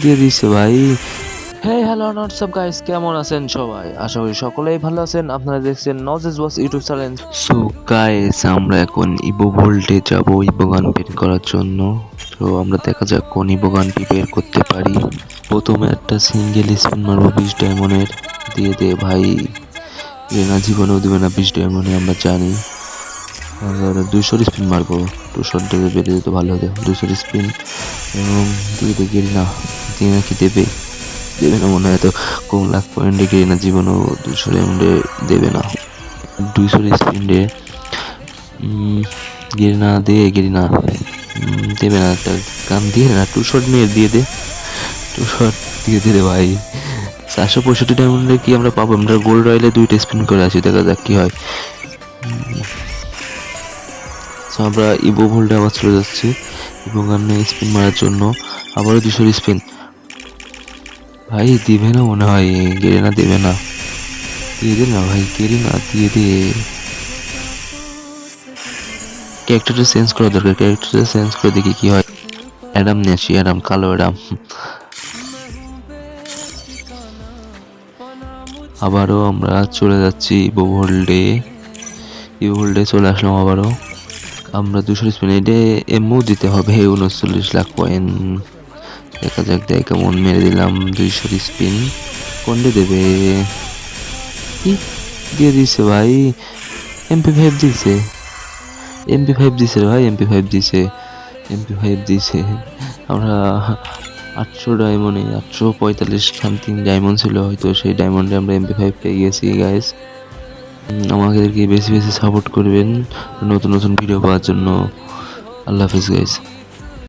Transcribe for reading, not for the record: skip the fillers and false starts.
দিয়ে দিছে ভাই। হ্যাঁ হ্যালো হোয়াটসঅ্যাপ গাইস, কেমন আছেন সবাই? আশা করি সকলেই ভালো আছেন। আপনারা দেখছেন নজেস বস ইউটিউব চ্যানেল। সো গাইস, আমরা এখন ইভো ভোল্টে যাব ইভো গান বের করার জন্য। তো আমরা দেখা যাক কোন ইভো গানটি বের করতে পারি। প্রথমে একটা সিঙ্গেল স্পিন মারবো 20 ডায়মন্ডের। দিয়ে দে ভাই, রেনা জীবনেও দেবে না 20 ডায়মন্ডে আমরা জানি। 200 স্পিন মারবো, 200 দেবে, বেড়ে যেত ভালো হতো। 200 স্পিন এবং দিয়ে দে গেরিনা। দিয়ে নাকি দেবে, দেবে না মনে হয়, তো কম লাখ পয়েন্টে গেরিনা জীবনও 200 ডায়মন্ডে দেবে না। 200 স্পিনে গেরিনা দে, গেরিনা দেবে না, একটা গান দিয়ে না, 200 নিয়ে দিয়ে দে, 200 দিয়ে দে রে ভাই। 465 ডায়মন্ডে কি আমরা পাবো? আমরা গোল্ড রয়েলে 2টা স্পিন করে আসি, দেখা যাক কি হয়। আমরা ইভো ভোল্টে আবার চলে যাচ্ছি ইভো গানে স্পিন মারার জন্য। আবারও 200 স্পিন। ভাই দিবে না মনে হয়, গেরিনা দেবে না। দিয়ে দে না ভাই, গেরিনা দিয়ে দে। ক্যারেক্টারটা চেঞ্জ করা দরকার, ক্যারেক্টারটা চেঞ্জ করে দেখি কি হয়। অ্যাডাম নিয়ে আসি, অ্যাডাম, কালো অ্যাডাম। আবারও আমরা চলে যাচ্ছি ইভো ভোল্টে। ইভো ভোল্টে চলে আসলাম আবারও। আমরা 200 স্পিন, এটা এমও দিতে হবে 39 লাখ পয়েন্ট। দেখা যাক, দেয় কেমন মেরে দিলাম। 200 স্পিন কোনটা দেবে? কি দিয়ে দিছে ভাই? MP5 দিছে, MP5 দিছে ভাই, MP5 দিছে, MP5 দিছে। আমরা 800 ডায়মন্ডে, 845 সামথিং ডায়মন্ড ছিল হয়তো, সেই ডায়মন্ডে আমরা MP5 পেয়ে গেছি গাইস। আমাদেরকে বেশি বেশি সাপোর্ট করবেন নতুন নতুন ভিডিও পাওয়ার জন্য। আল্লাহ হাফিজ গাইস।